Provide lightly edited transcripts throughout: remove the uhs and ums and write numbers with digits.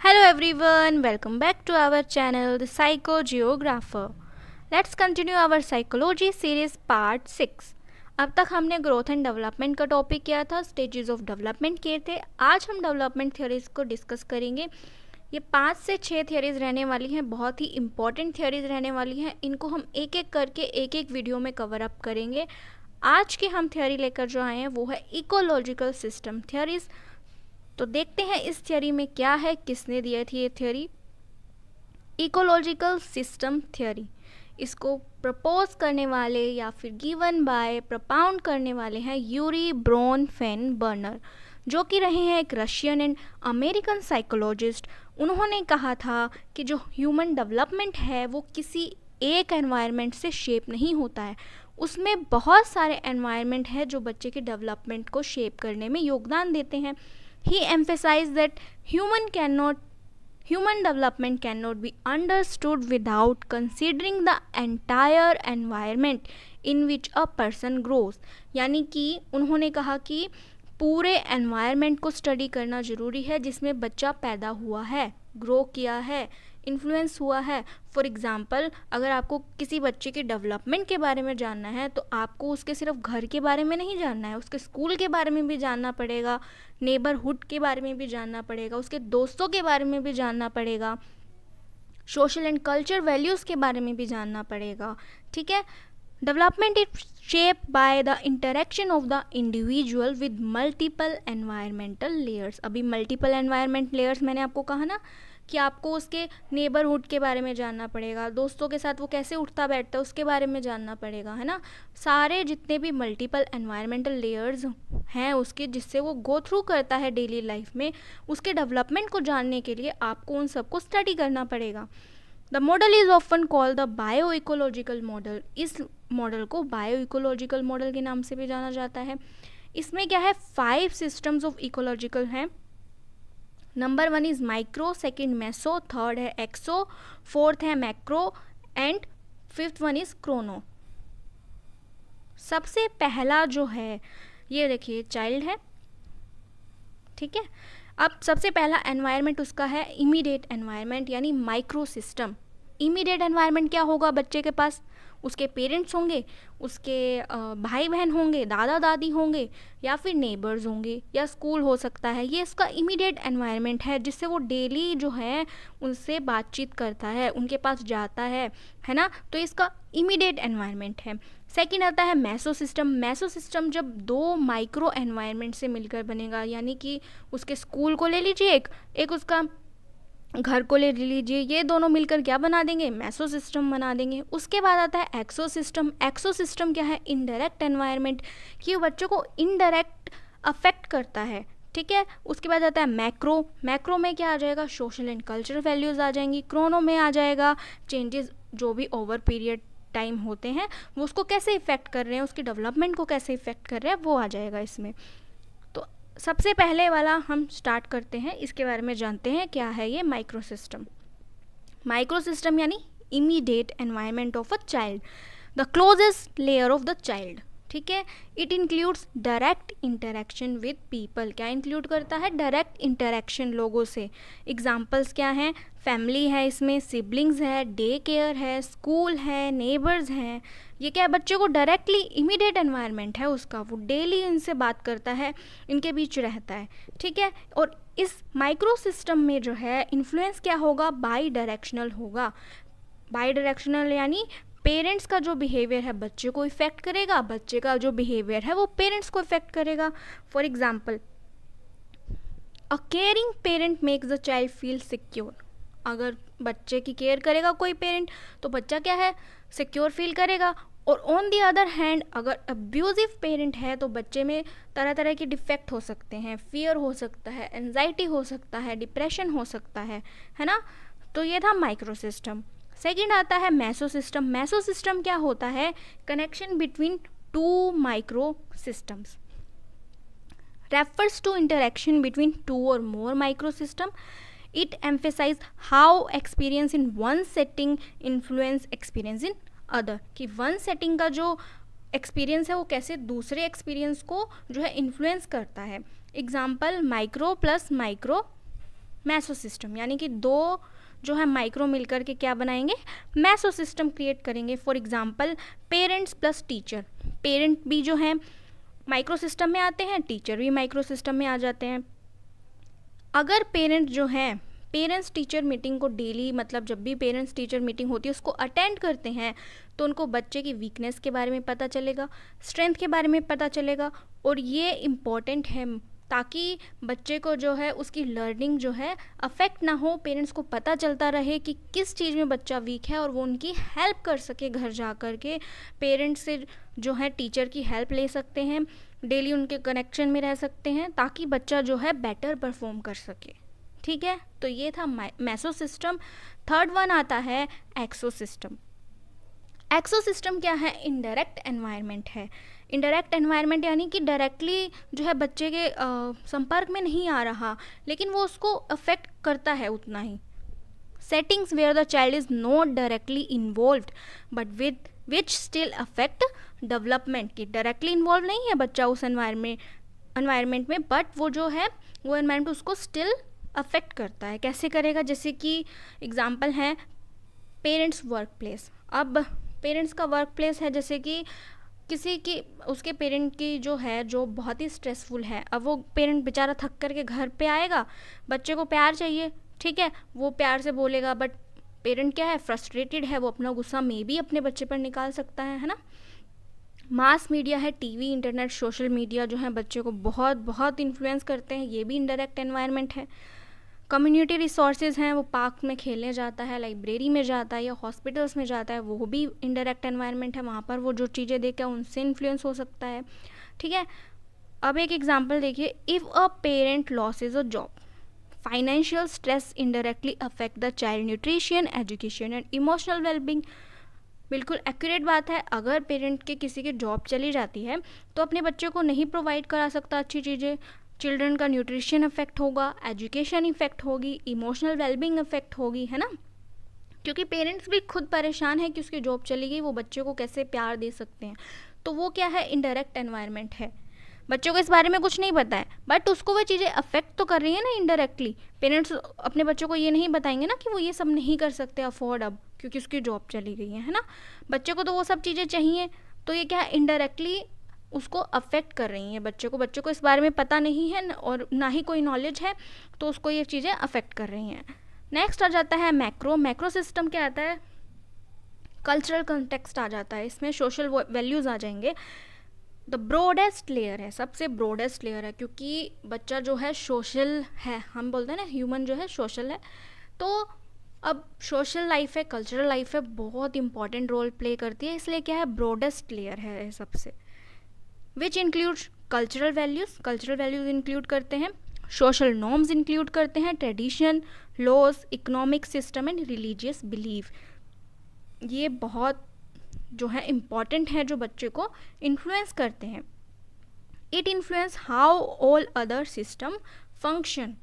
Hello everyone, welcome back to our channel The Psychogeographer. Let's continue our psychology series part 6. अब तक हमने growth and development का topic किया था, stages of development किए थे. आज हम डेवलपमेंट थियोरीज को डिस्कस करेंगे. ये 5 से 6 थियोरीज रहने वाली हैं, बहुत ही इंपॉर्टेंट थियोरीज रहने वाली हैं. इनको हम एक एक करके एक एक वीडियो में कवर अप करेंगे. आज की हम थियोरी लेकर जो आए हैं वो है इकोलॉजिकल सिस्टम थियोरीज. तो देखते हैं इस थियोरी में क्या है, किसने दिया थी ये थियोरी. इकोलॉजिकल सिस्टम थियोरी, इसको प्रपोज करने वाले या फिर गिवन बाय propound करने वाले हैं यूरी ब्रोनफेन-बर्नर, जो कि रहे हैं एक रशियन एंड अमेरिकन साइकोलॉजिस्ट. उन्होंने कहा था कि जो ह्यूमन डेवलपमेंट है वो किसी एक एनवायरनमेंट से शेप नहीं होता है, उसमें बहुत सारे एनवायरनमेंट है जो बच्चे के डेवलपमेंट को शेप करने में योगदान देते हैं. He emphasized that human development cannot be understood without considering the entire environment in which a person grows. यानी कि उन्होंने कहा कि पूरे एनवायरनमेंट को स्टडी करना ज़रूरी है जिसमें बच्चा पैदा हुआ है, ग्रो किया है, इन्फ्लुएंस हुआ है. फॉर एग्ज़ाम्पल, अगर आपको किसी बच्चे के डेवलपमेंट के बारे में जानना है तो आपको उसके सिर्फ घर के बारे में नहीं जानना है, उसके स्कूल के बारे में भी जानना पड़ेगा, नेबरहुड के बारे में भी जानना पड़ेगा, उसके दोस्तों के बारे में भी जानना पड़ेगा, सोशल एंड कल्चर वैल्यूज़ के बारे में भी जानना पड़ेगा. ठीक है. Development is shaped by the interaction of the individual with multiple environmental layers. अभी मल्टीपल एनवायरमेंट लेयर्स मैंने आपको कहा ना कि आपको उसके नेबरहुड के बारे में जानना पड़ेगा, दोस्तों के साथ वो कैसे उठता बैठता है उसके बारे में जानना पड़ेगा, है ना. सारे जितने भी मल्टीपल एनवायरमेंटल लेयर्स हैं उसके, जिससे वो गो थ्रू करता है डेली लाइफ में, उसके डेवलपमेंट को जानने के लिए आपको उन सबको स्टडी करना पड़ेगा. The model is often called the bio ecological model. इस मॉडल को बायो इकोलॉजिकल मॉडल के नाम से भी जाना जाता है. इसमें क्या है, 5 सिस्टम्स ऑफ इकोलॉजिकल हैं. Number 1 is micro, second meso, third है एक्सो, फोर्थ है macro and fifth one is Chrono. सबसे पहला जो है ये देखिए चाइल्ड है. ठीक है. अब सबसे पहला एनवायरनमेंट उसका है इमीडिएट एनवायरनमेंट यानी माइक्रो सिस्टम. इमीडिएट एनवायरनमेंट क्या होगा बच्चे के पास, उसके पेरेंट्स होंगे, उसके भाई बहन होंगे, दादा दादी होंगे, या फिर नेबर्स होंगे, या स्कूल हो सकता है. ये इसका इमीडिएट एनवायरनमेंट है जिससे वो डेली जो है उनसे बातचीत करता है, उनके पास जाता है ना. तो इसका इमीडिएट एनवायरनमेंट है. सेकंड आता है मैसो सिस्टम. मैसो सिस्टम जब 2 माइक्रो एनवायरनमेंट से मिलकर बनेगा, यानी कि उसके स्कूल को ले लीजिए, एक उसका घर को ले लीजिए, ये दोनों मिलकर क्या बना देंगे, मैसो सिस्टम बना देंगे. उसके बाद आता है एक्सो सिस्टम. एक्सो सिस्टम क्या है, इनडायरेक्ट एनवायरनमेंट, कि बच्चों को इनडायरेक्ट अफेक्ट करता है. ठीक है. उसके बाद आता है मैक्रो. मैक्रो में क्या आ जाएगा, सोशल एंड कल्चरल वैल्यूज़ आ जाएंगी. क्रोनो में आ जाएगा चेंजेस जो भी ओवर पीरियड टाइम होते हैं वो उसको कैसे इफ़ेक्ट कर रहे हैं, उसकी डेवलपमेंट को कैसे इफ़ेक्ट कर रहे हैं, वो आ जाएगा इसमें. तो सबसे पहले वाला हम स्टार्ट करते हैं, इसके बारे में जानते हैं क्या है ये माइक्रो सिस्टम. माइक्रो सिस्टम यानी immediate environment of a child, the closest layer of the child. ठीक है. It includes direct interaction with people. क्या इंक्लूड करता है, डायरेक्ट इंटरेक्शन लोगों से. एग्जाम्पल्स क्या हैं, फैमिली है, इसमें सिबलिंग्स है, डे केयर है, स्कूल है, नेबर्स हैं. ये क्या है, बच्चे को डायरेक्टली इमीडिएट एनवायरनमेंट है उसका, वो डेली इनसे बात करता है, इनके बीच रहता है. ठीक है. और इस माइक्रो सिस्टम में जो है इन्फ्लुएंस क्या होगा, बाई डायरेक्शनल होगा. बाई डायरेक्शनल यानी पेरेंट्स का जो बिहेवियर है बच्चे को इफ़ेक्ट करेगा, बच्चे का जो बिहेवियर है वो पेरेंट्स को इफ़ेक्ट करेगा. For example, a caring parent makes the child feel secure. अगर बच्चे की केयर करेगा कोई पेरेंट तो बच्चा क्या है, सिक्योर फील करेगा. और ऑन दी अदर हैंड अगर अब्यूजिव पेरेंट है तो बच्चे में तरह तरह के डिफेक्ट हो सकते हैं, फियर हो सकता है, एंजाइटी हो सकता है, डिप्रेशन हो सकता है ना. तो ये था माइक्रो सिस्टम. सेकेंड आता है मैसो सिस्टम. मैसो सिस्टम क्या होता है, connection between 2 micro systems, refers to interaction between 2 or more microsystem. It emphasizes how experience in one setting influence experience in other. कि one setting का जो एक्सपीरियंस है वो कैसे दूसरे एक्सपीरियंस को जो है इन्फ्लुएंस करता है. एग्जाम्पल, माइक्रो प्लस माइक्रो मैसो सिस्टम, यानी कि दो जो है माइक्रो मिलकर के क्या बनाएंगे, मैसो सिस्टम क्रिएट करेंगे। For example parents plus teacher, parent भी जो है माइक्रो सिस्टम में आते हैं, टीचर भी माइक्रो सिस्टम में आ जाते हैं। अगर पेरेंट जो है पेरेंट्स टीचर मीटिंग को डेली, मतलब जब भी पेरेंट्स टीचर मीटिंग होती है उसको अटेंड करते हैं, तो उनको बच्चे की वीकनेस के बारे में पता चलेगा, स्ट्रेंथ के बारे में पता चलेगा, और ये इम्पॉर्टेंट है ताकि बच्चे को जो है उसकी लर्निंग जो है अफेक्ट ना हो। पेरेंट्स को पता चलता रहे कि किस चीज़ में बच्चा वीक है और वो उनकी हेल्प कर सके घर जा कर के। पेरेंट्स से जो है टीचर की हेल्प ले सकते हैं, डेली उनके कनेक्शन में रह सकते हैं ताकि बच्चा जो है बेटर परफॉर्म कर सके। ठीक है, तो ये था मैसो सिस्टम। थर्ड वन आता है एक्सो सिस्टम। एक्सो सिस्टम क्या है, इनडायरेक्ट एनवायरनमेंट है। इनडायरेक्ट एनवायरनमेंट यानी कि डायरेक्टली जो है बच्चे के संपर्क में नहीं आ रहा, लेकिन वो उसको अफेक्ट करता है उतना ही। Settings where the child is not directly involved but which still affect development, की डायरेक्टली इन्वॉल्व नहीं है बच्चा उस एनवायरनमेंट में, बट वो जो है वो एनवायरनमेंट उसको स्टिल अफेक्ट करता है। कैसे करेगा, जैसे कि एग्जाम्पल है पेरेंट्स वर्क प्लेस। अब पेरेंट्स का वर्क प्लेस है, जैसे कि किसी की उसके पेरेंट की जो है जो बहुत ही स्ट्रेसफुल है, अब वो पेरेंट बेचारा थक करके घर पे आएगा, बच्चे को प्यार चाहिए, ठीक है, वो प्यार से बोलेगा, बट पेरेंट क्या है, फ्रस्ट्रेटेड है, वो अपना गुस्सा मे भी अपने बच्चे पर निकाल सकता है ना। मास मीडिया है, टीवी, इंटरनेट, सोशल मीडिया जो है बच्चे को बहुत बहुत इन्फ्लुएंस करते हैं, ये भी इनडायरेक्ट एनवायरनमेंट है। कम्युनिटी रिसोर्सेज हैं, वो पार्क में खेलने जाता है, लाइब्रेरी में जाता है या हॉस्पिटल्स में जाता है, वो भी इनडायरेक्ट एनवायरनमेंट है, वहाँ पर वो जो चीज़ें देखे उनसे इन्फ्लुएंस हो सकता है। ठीक है, अब एक एग्जांपल देखिए, if a parent losses a job, financial stress indirectly affect the child nutrition, education and emotional wellbeing. बिल्कुल एक्यूरेट बात है, अगर पेरेंट के किसी की जॉब चली जाती है तो अपने बच्चे को नहीं प्रोवाइड करा सकता अच्छी चीज़ें, चिल्ड्रन का न्यूट्रिशन इफेक्ट होगा, एजुकेशन इफेक्ट होगी, इमोशनल वेलबींग इफेक्ट होगी, है ना, क्योंकि पेरेंट्स भी खुद परेशान है कि उसकी जॉब चली गई, वो बच्चे को कैसे प्यार दे सकते हैं। तो वो क्या है, इनडायरेक्ट एनवायरनमेंट है, बच्चों को इस बारे में कुछ नहीं पता है, बट उसको वो चीज़ें अफेक्ट तो कर रही है ना इनडायरेक्टली। पेरेंट्स अपने बच्चों को ये नहीं बताएंगे ना कि वो ये सब नहीं कर सकते अफोर्ड अब, क्योंकि उसकी जॉब चली गई है ना, बच्चे को तो वो सब चीज़ें चाहिए, तो ये क्या है, इनडायरेक्टली उसको अफेक्ट कर रही हैं बच्चे को इस बारे में पता नहीं है और ना ही कोई नॉलेज है, तो उसको ये चीज़ें अफेक्ट कर रही हैं। नेक्स्ट आ जाता है मैक्रो। मैक्रो सिस्टम क्या आता है, कल्चरल कंटेक्स्ट आ जाता है, इसमें सोशल वैल्यूज़ आ जाएंगे। द ब्रॉडेस्ट लेयर है, सबसे ब्रॉडेस्ट लेयर है, क्योंकि बच्चा जो है सोशल है, हम बोलते हैं ना ह्यूमन जो है सोशल है, तो अब सोशल लाइफ है, कल्चरल लाइफ है, बहुत इंपॉर्टेंट रोल प्ले करती है, इसलिए क्या है, ब्रॉडेस्ट लेयर है सबसे। Which includes cultural values include करते हैं, सोशल नॉर्म्स इंक्लूड करते हैं, tradition, laws, economic system and religious belief. ये बहुत जो है इम्पॉर्टेंट है, जो बच्चे को इन्फ्लुएंस करते हैं। It influence how all other system function.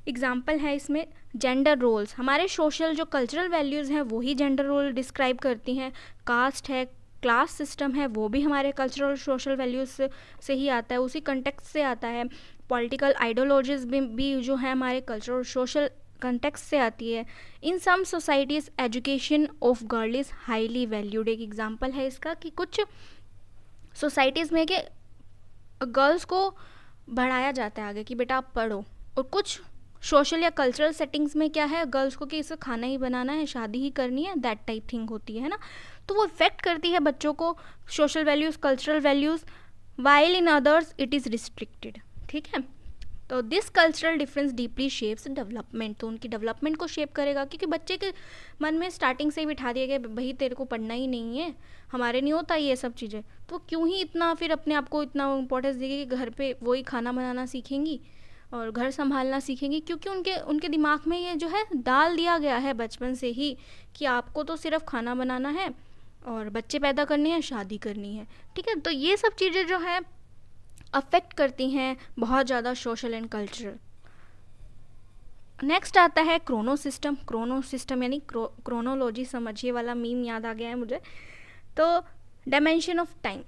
Example है इसमें जेंडर रोल्स, हमारे सोशल जो कल्चरल वैल्यूज़ हैं वही जेंडर रोल डिस्क्राइब करती हैं। कास्ट है, क्लास सिस्टम है, वो भी हमारे कल्चरल सोशल वैल्यूज़ से ही आता है, उसी कंटेक्स्ट से आता है। पॉलिटिकल आइडियोलॉजीज भी जो है हमारे कल्चरल सोशल कंटेक्स्ट से आती है। In some societies education of girl is highly valued. एक एग्जांपल है इसका कि कुछ सोसाइटीज़ में कि गर्ल्स को बढ़ाया जाता है आगे कि बेटा आप पढ़ो, और कुछ सोशल या कल्चरल सेटिंग्स में क्या है, गर्ल्स को कि इसे खाना ही बनाना है, शादी ही करनी है, दैट टाइप थिंग होती है ना, तो वो इफेक्ट करती है बच्चों को, social values, cultural values, while in others it is restricted. ठीक है, तो this cultural difference deeply shapes development, तो उनकी डेवलपमेंट को शेप करेगा, क्योंकि बच्चे के मन में स्टार्टिंग से ही बिठा दिया गया भाई तेरे को पढ़ना ही नहीं है, हमारे नहीं होता ये सब चीज़ें, तो क्यों ही इतना फिर अपने आप को इतना इम्पोर्टेंस देगी कि घर पे वही खाना बनाना सीखेंगी और घर संभालना सीखेंगी, क्योंकि उनके दिमाग में ये जो है डाल दिया गया है बचपन से ही कि आपको तो सिर्फ खाना बनाना है और बच्चे पैदा करने हैं, शादी करनी है। ठीक है, तो ये सब चीज़ें जो है अफेक्ट करती हैं बहुत ज़्यादा सोशल एंड कल्चरल। नेक्स्ट आता है क्रोनो सिस्टम यानी क्रोनोलॉजी, समझिए वाला मीम याद आ गया है मुझे। तो dimension of time,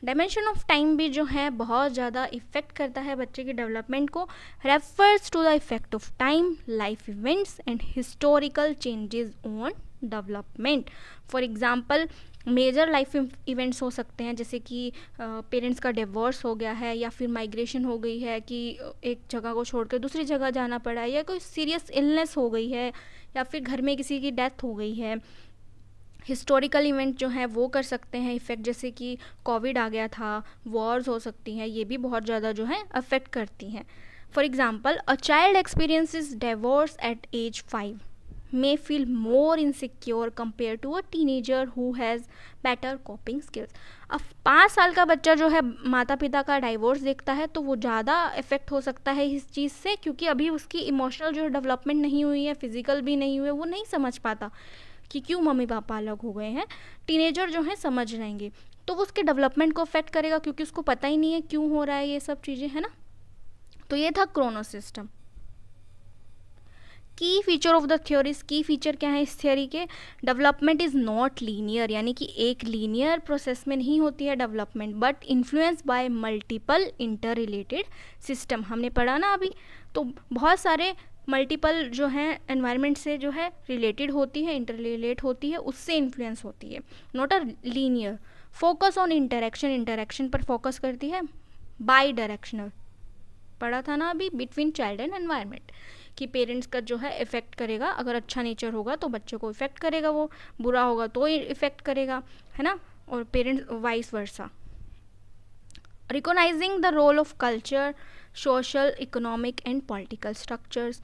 dimension of time भी जो है बहुत ज़्यादा इफ़ेक्ट करता है बच्चे की डेवलपमेंट को. Refers to the effect of time, life events and historical changes on development. For example major life events हो सकते हैं, जैसे कि पेरेंट्स का डिवोर्स हो गया है, या फिर माइग्रेशन हो गई है कि एक जगह को छोड़कर दूसरी जगह जाना पड़ा है, या कोई सीरियस इलनेस हो गई है, या फिर घर में किसी की डेथ हो गई है. हिस्टोरिकल इवेंट जो है वो कर सकते हैं इफ़ेक्ट, जैसे कि कोविड आ गया था, वॉर्स हो सकती हैं, ये भी बहुत ज़्यादा जो है अफेक्ट करती हैं. For example a child experiences divorce at age 5 may feel more insecure compared to a teenager who has better coping skills. अब 5 साल का बच्चा जो है माता पिता का डाइवोर्स देखता है तो वो ज़्यादा इफेक्ट हो सकता है इस चीज़ से, क्योंकि अभी उसकी इमोशनल जो डेवलपमेंट नहीं हुई है, फिजिकल भी नहीं हुई है, वो नहीं समझ पाता कि क्यों मम्मी पापा अलग हो गए हैं. टीनेजर जो है समझ जाएंगे, तो वो उसके डेवलपमेंट को अफेक्ट करेगा, क्योंकि उसको पता ही नहीं है क्यों हो रहा है ये सब चीज़ें, है ना. तो ये था क्रोनोस सिस्टम. की फीचर ऑफ द थ्योरीज, की फीचर क्या है इस थ्योरी के? डेवलपमेंट इज़ नॉट लीनियर, यानी कि एक लीनियर प्रोसेस में नहीं होती है development, but influence by multiple inter related system. हमने पढ़ा ना अभी, तो बहुत सारे मल्टीपल जो है एनवायरनमेंट से जो है रिलेटेड होती है, इंटर रिलेट होती है, उससे इन्फ्लुएंस होती है, not a linear. Focus on interaction, interaction पर फोकस करती है. बाई डायरेक्शनल पढ़ा था ना अभी, बिटवीन चाइल्ड एंड एनवायरनमेंट, कि पेरेंट्स का जो है इफ़ेक्ट करेगा. अगर अच्छा नेचर होगा तो बच्चे को इफ़ेक्ट करेगा, वो बुरा होगा तो इफ़ेक्ट करेगा, है ना. और parents vice versa. Recognizing the role of culture, social, economic and political structures,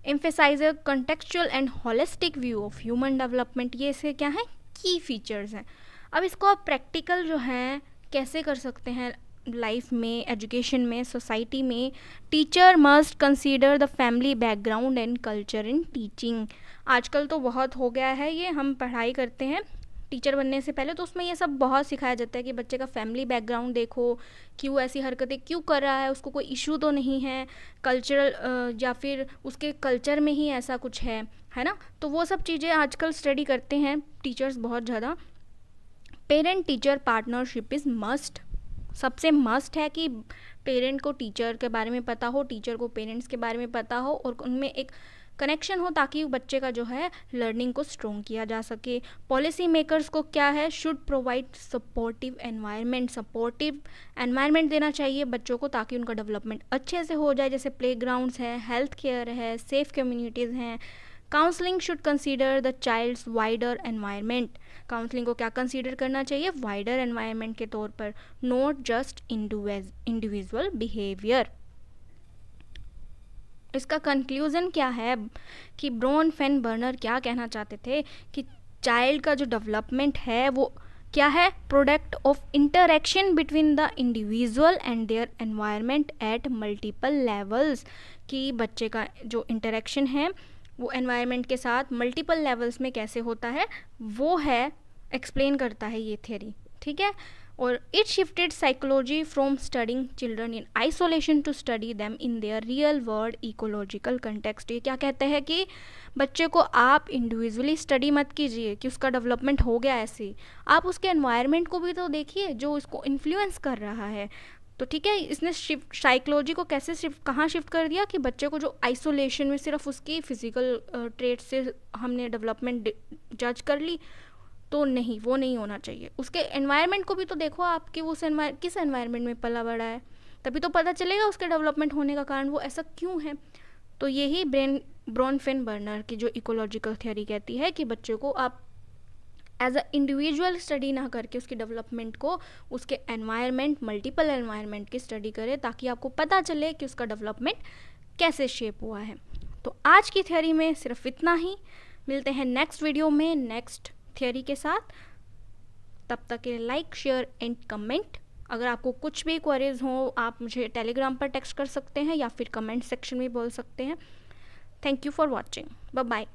emphasize contextual and holistic view of human development. ये से क्या है, की फीचर्स हैं. अब इसको आप प्रैक्टिकल जो है कैसे कर सकते हैं लाइफ में, एजुकेशन में, सोसाइटी में. Teacher must consider the family background and culture in teaching. आजकल तो बहुत हो गया है ये, हम पढ़ाई करते हैं टीचर बनने से पहले, तो उसमें ये सब बहुत सिखाया जाता है कि बच्चे का फैमिली बैकग्राउंड देखो, क्यों ऐसी हरकतें क्यों कर रहा है, उसको कोई इशू तो नहीं है कल्चरल, या फिर उसके कल्चर में ही ऐसा कुछ है ना. तो वो सब चीज़ें आजकल स्टडी करते हैं टीचर्स बहुत ज़्यादा. Parent teacher partnership is must. सबसे मस्ट है कि पेरेंट को टीचर के बारे में पता हो, टीचर को पेरेंट्स के बारे में पता हो, और उनमें एक कनेक्शन हो, ताकि बच्चे का जो है लर्निंग को स्ट्रॉन्ग किया जा सके. पॉलिसी मेकर्स को क्या है, should provide supportive environment. Supportive environment देना चाहिए बच्चों को, ताकि उनका डेवलपमेंट अच्छे से हो जाए, जैसे प्ले ग्राउंड्स है, हेल्थ केयर है, सेफ कम्युनिटीज़ हैं. Counselling should consider the child's wider environment. Counselling को क्या कंसीडर करना चाहिए, वाइडर एनवायरनमेंट के तौर पर, नॉट जस्ट इंडिविजुअल बिहेवियर. इसका कंक्लूजन क्या है कि ब्रोन-फेन-बर्नर क्या कहना चाहते थे कि चाइल्ड का जो डेवलपमेंट है वो क्या है, product of interaction between the individual and their environment at multiple levels. कि बच्चे का जो इंटरेक्शन है वो एनवायरनमेंट के साथ मल्टीपल लेवल्स में कैसे होता है, वो है एक्सप्लेन करता है ये थ्योरी, ठीक है. और it shifted psychology from studying children in isolation to study them in their real world ecological context. ये क्या कहते हैं कि बच्चे को आप इंडिविजुअली स्टडी मत कीजिए कि उसका डेवलपमेंट हो गया ऐसे, आप उसके एनवायरनमेंट को भी तो देखिए जो उसको इन्फ्लुएंस कर रहा है. तो ठीक है, इसने शिफ्ट साइकोलॉजी को कैसे शिफ्ट, कहाँ शिफ्ट कर दिया कि बच्चे को जो आइसोलेशन में सिर्फ उसकी फिजिकल ट्रेट से हमने डेवलपमेंट जज कर ली, तो नहीं, वो नहीं होना चाहिए. उसके एनवायरनमेंट को भी तो देखो आप कि वो किस एनवायरनमेंट में पला बड़ा है, तभी तो पता चलेगा उसके डेवलपमेंट होने का कारण वो ऐसा क्यों है. तो यही ब्रोन-फेन-बर्नर की जो इकोलॉजिकल थ्योरी कहती है कि बच्चे को आप एज अ इंडिविजुअल स्टडी ना करके उसकी डेवलपमेंट को उसके एनवायरनमेंट, मल्टीपल एनवायरनमेंट की स्टडी करें, ताकि आपको पता चले कि उसका डेवलपमेंट कैसे शेप हुआ है. तो आज की थ्योरी में सिर्फ इतना ही. मिलते हैं नेक्स्ट वीडियो में नेक्स्ट थ्योरी के साथ. तब तक के लाइक, शेयर एंड कमेंट. अगर आपको कुछ भी क्वेरीज हो आप मुझे टेलीग्राम पर टेक्स्ट कर सकते हैं या फिर कमेंट सेक्शन में बोल सकते हैं. Thank you for watching. Bye bye.